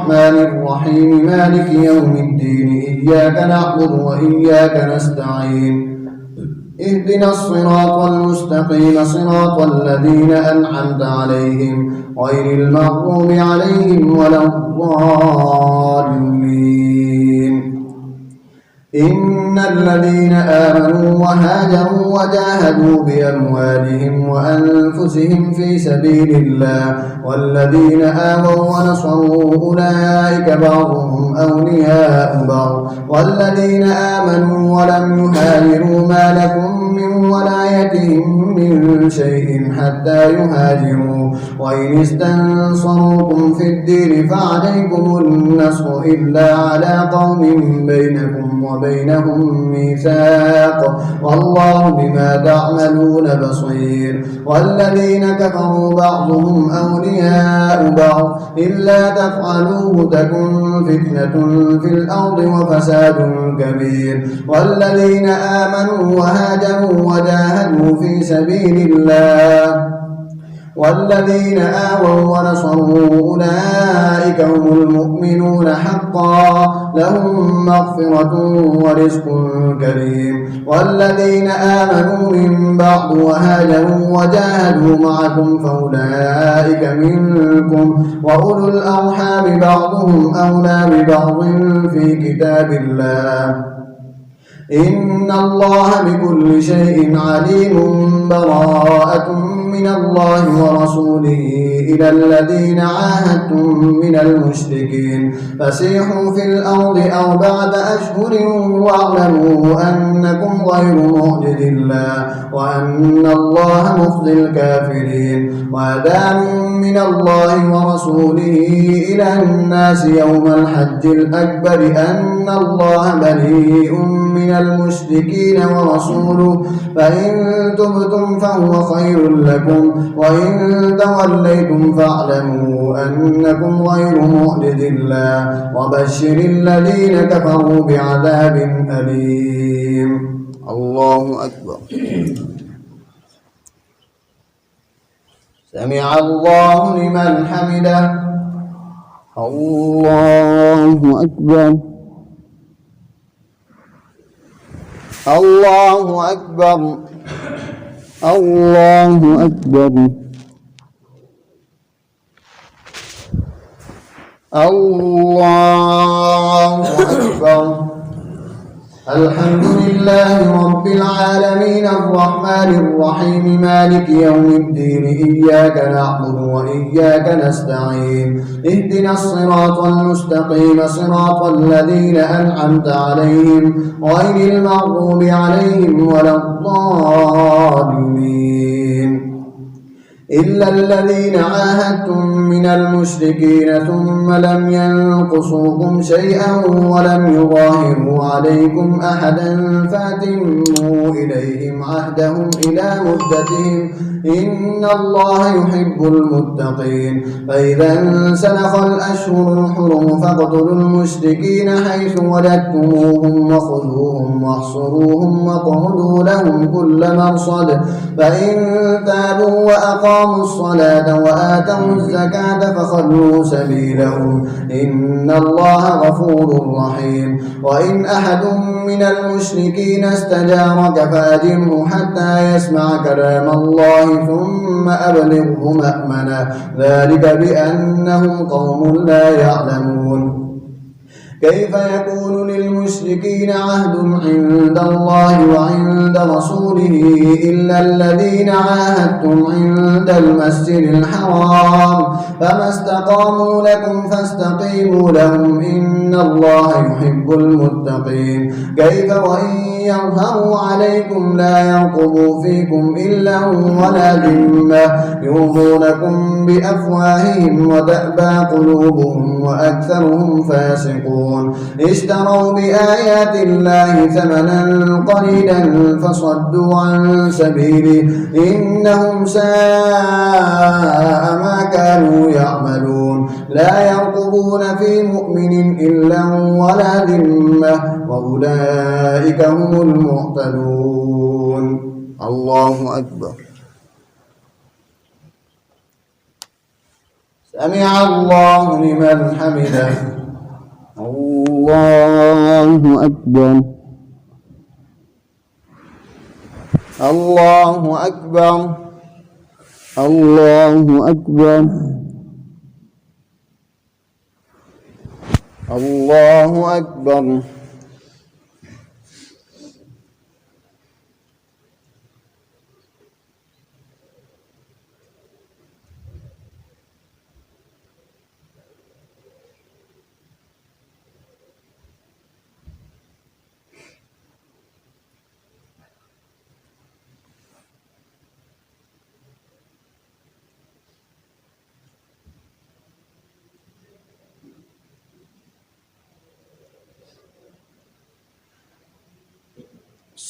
الرحمن الرحيم مالك يوم الدين إياك نعبد وإياك نستعين اهدنا الصراط المستقيم صراط الذين أنعمت عليهم غير المغضوب عليهم ولا الضالين. إن الذين آمنوا وهاجروا وجاهدوا بأموالهم وأنفسهم في سبيل الله والذين آووا ونصروا أولئك بعضهم أولياء بعض والذين آمنوا ولم يهاجروا ما لكم من ولايتهم من شيء حتى يهاجروا وإن استنصروكم في الدين فعليكم النصر إلا على قوم بينكم وبينهم ميثاق والله بما تعملون بصير. والذين كفروا بعضهم أولياء بعض إلا تفعلوه تكن فتنة في الأرض وفساد كبير. والذين آمنوا وهاجروا وجاهدوا في سبيل الله والذين آووا ونصروا أولئك هم المؤمنون حقا لهم مغفرة ورزق كريم. والذين آمنوا من بعد وهاجروا وجاهدوا معكم فأولئك منكم وأولو الأرحام بعضهم أولى ببعض في كتاب الله إن الله بكل شيء عليم. براءة من الله ورسوله إلى الذين عاهدتم من المشركين فسيحوا في الأرض 4 أشهر واعلموا أنكم غير معجز الله وأن الله مخزي الكافرين. وأذان من الله ورسوله إلى الناس يوم الحج الأكبر أن الله بريء من المشركين ورسوله فإن تبتم فهو خير لكم وإن توليتم فاعلموا أنكم غير معجز الله وبشر الذين كفروا بعذاب أليم. الله أكبر. سمع الله لمن حمده. الله أكبر. الله أكبر. الله أكبر. الله أكبر. الحمد لله رب العالمين الرحمن الرحيم مالك يوم الدين إياك نعبد وإياك نستعين اهدنا الصراط المستقيم صراط الذين أنعمت عليهم غير المغضوب عليهم ولا الضالين. إلا الذين عاهدتم من المشركين ثم لم ينقصوكم شيئا ولم يظاهروا عليكم أحدا فأتموا إليهم عهدهم إلى مدتهم إن الله يحب المتقين. فإذا انسلخ الأشهر الحرم فاقتلوا المشركين حيث وجدتموهم وخذوهم واحصروهم واقعدوا لهم كل مرصد فإن تابوا وأقاموا الصلاة وآتوا الزكاة فخلوا سبيلهم إن الله غفور رحيم. وإن أحد من المشركين استجارك فأجره حتى يسمع كلام الله ثم أبلغه مأمنه ذلك بأنهم قوم لا يعلمون. كيف يكون للمشركين عهد عند الله وعند رسوله إلا الذين عاهدتم عند المسجد الحرام فما استقاموا لكم فاستقيموا لهم إن الله يحب المتقين. كيف وإن يظهروا عليكم لا يرقبوا فيكم إلا ولا ذمة يرضونكم بأفواههم وتأبى قلوبهم وأكثرهم فاسقون. اشتروا بآيات الله ثمنا قليلا فصدوا عن سبيله إنهم ساء ما كانوا يعملون. لا يرقبون في مؤمن إلا ولا ذمة وأولئك هم المعتدون. الله أكبر. سمع الله لمن حمده. الله أكبر. الله أكبر. الله أكبر. الله أكبر.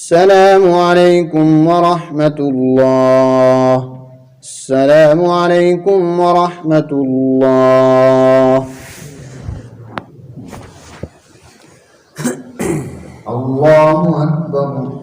السلام عليكم ورحمة الله. السلام عليكم ورحمة الله. الله أكبر.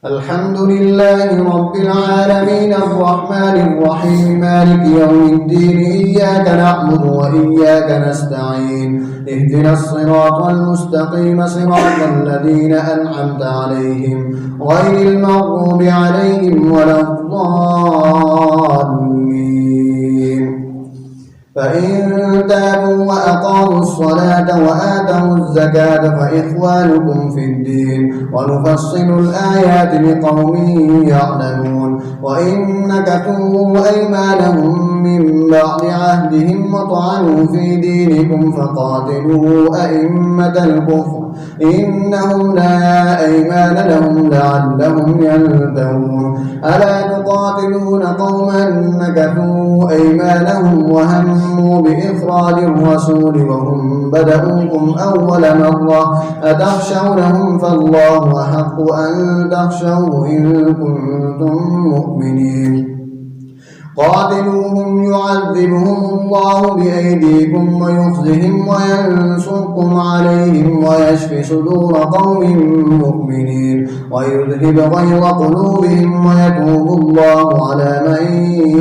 الحمد لله رب العالمين الرحمن الرحيم مالك يوم الدين إياك نعبد وإياك نستعين اهدنا الصراط المستقيم صراط الذين أنعمت عليهم غير المغضوب عليهم ولا الضالين. فإن تابوا وأقاموا الصلاة وآتوا الزكاة فإخوانكم في الدين ونفصل الآيات لقوم يعلمون. وإن نكثوا أيمانهم من بعد عهدهم وطعنوا في دينكم فقاتلوا أئمة الكفر إنهم لا أيمان لهم لعلهم ينتهون. ألا تقاتلون قوما نكثوا أيمانهم وهموا بإخراج الرسول وهم بدؤوكم أول مرة أتخشونهم فالله أحق أن تخشوه إن كنتم مؤمنين. قاتلوهم يعذبهم الله بأيديكم ويخزهم وينصركم عليهم ويشف صدور قوم مؤمنين ويذهب غيظ قلوبهم ويتوب الله على من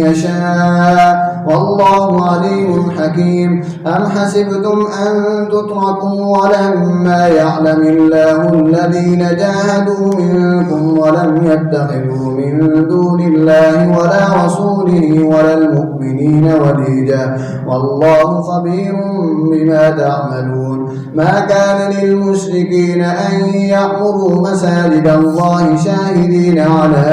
يشاء والله عليم حكيم. أم حسبتم أن تتركوا ولما يعلم الله الذين جاهدوا منكم ولم يتخذوا من دون الله ولا رسوله ولا المؤمنين وليجا والله خبير بما تعملون. ما كان للمشركين أن يعمروا مساجد الله شاهدين على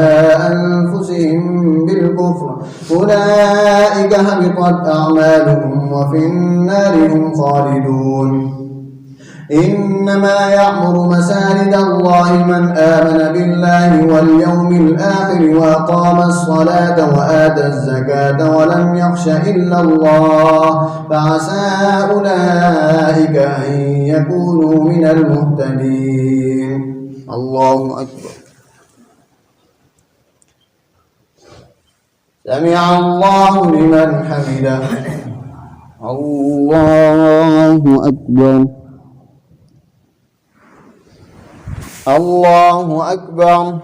أنفسهم بالكفر أولئك هبطت أعمالهم وفي النار هم خالدون. إنما يعمر مساجد الله من آمن بالله واليوم الآخر وأقام الصلاة وآتى الزكاة ولم يخش إلا الله فعسى أولئك أن يكونوا من المهتدين. الله أكبر. سمع الله لمن حمده. الله أكبر. الله أكبر.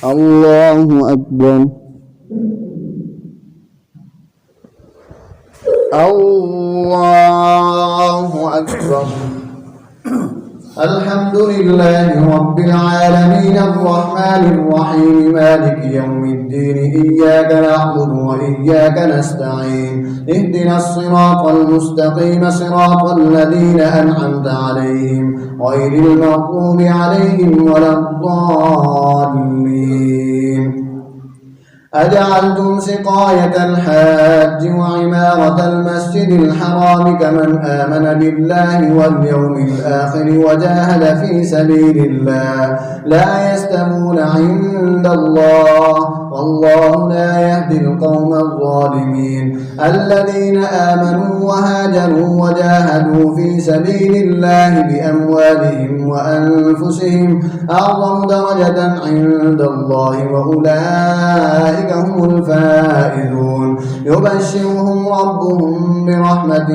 الله أكبر. الله أكبر. الحمد لله رب العالمين الرحمن الرحيم مالك يوم الدين إياك نعبد وإياك نستعين اهدنا الصراط المستقيم صراط الذين أنعمت عليهم غير المغضوب عليهم ولا الضالين. أجعلتم سقاية الحاج وعمارة المسجد الحرام كمن آمن بالله واليوم الآخر وجاهد في سبيل الله لا يستوون عند الله والله لا يهدي القوم الظالمين. الذين آمنوا وهاجروا وجاهدوا في سبيل الله بأموالهم وأنفسهم أعظم درجة عند الله وأولئك هم الفائزون. يبشرهم ربهم برحمة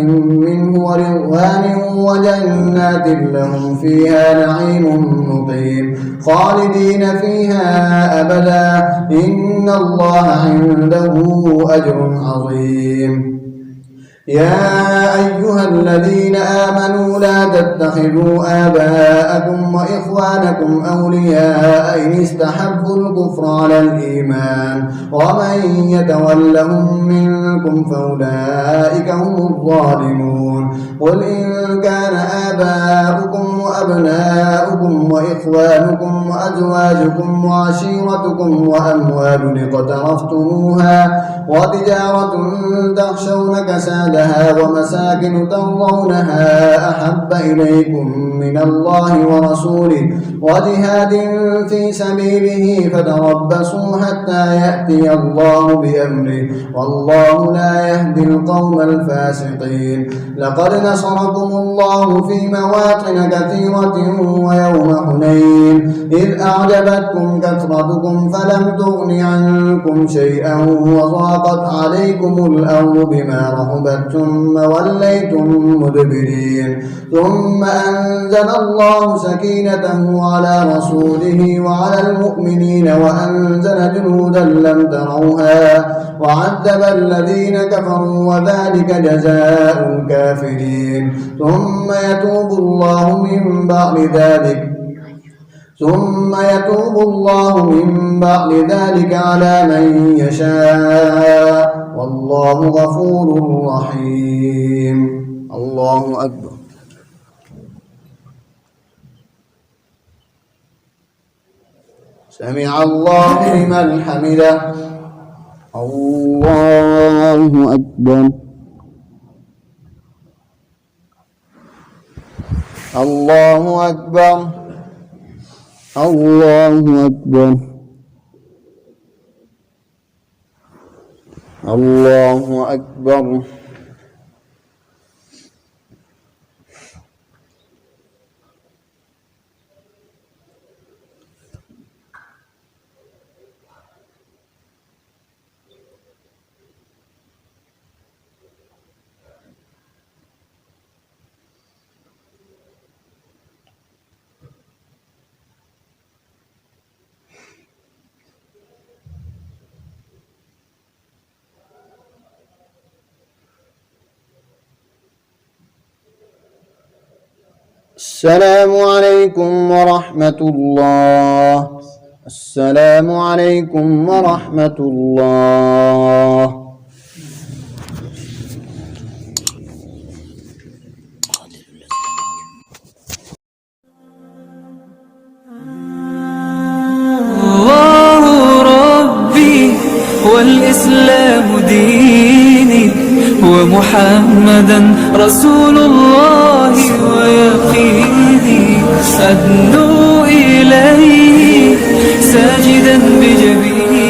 منه ورضوان وجنات لهم فيها نعيم مقيم خالدين فيها أبدا إن الله عنده أجر عظيم. يا أيها الذين آمنوا لا تتخذوا آباءكم وإخوانكم أولياء إن استحبوا الكفر على الإيمان ومن يتولهم منكم فأولئك هم الظالمون. قل إن كان آباؤكم وأبناؤكم وإخوانكم وأزواجكم وعشيرتكم وأموال اقترفتموها وتجارة تخشون كسادها ومساكن ترضونها أحب إليكم من الله ورسوله وجهاد في سبيله فتربصوا حتى يأتي الله بأمره والله لا يهدي القوم الفاسقين. لقد نصركم الله في مواطن كثيرة ويوم حنين إذ أعجبتكم كثرتكم فلم تغن عنكم شيئا وضاقت عليكم الأرض بما رحبت ثم وليتم مدبرين ثم أنزل الله سكينته على رسوله وعلى المؤمنين وأنزل جنودا لم تروها وعذب الذين كفروا وذلك جزاء الكافرين. ثم يتوب الله من بعد ذلك على من يشاء والله غفور رحيم. الله أكبر. سمع الله لمن حمده. الله أكبر. الله أكبر. الله أكبر. الله أكبر. السلام عليكم ورحمة الله. السلام عليكم ورحمة الله. الله ربي والإسلام ديني ومحمدا رسول الله ويقيني أدنو إليه ساجدا بجبيني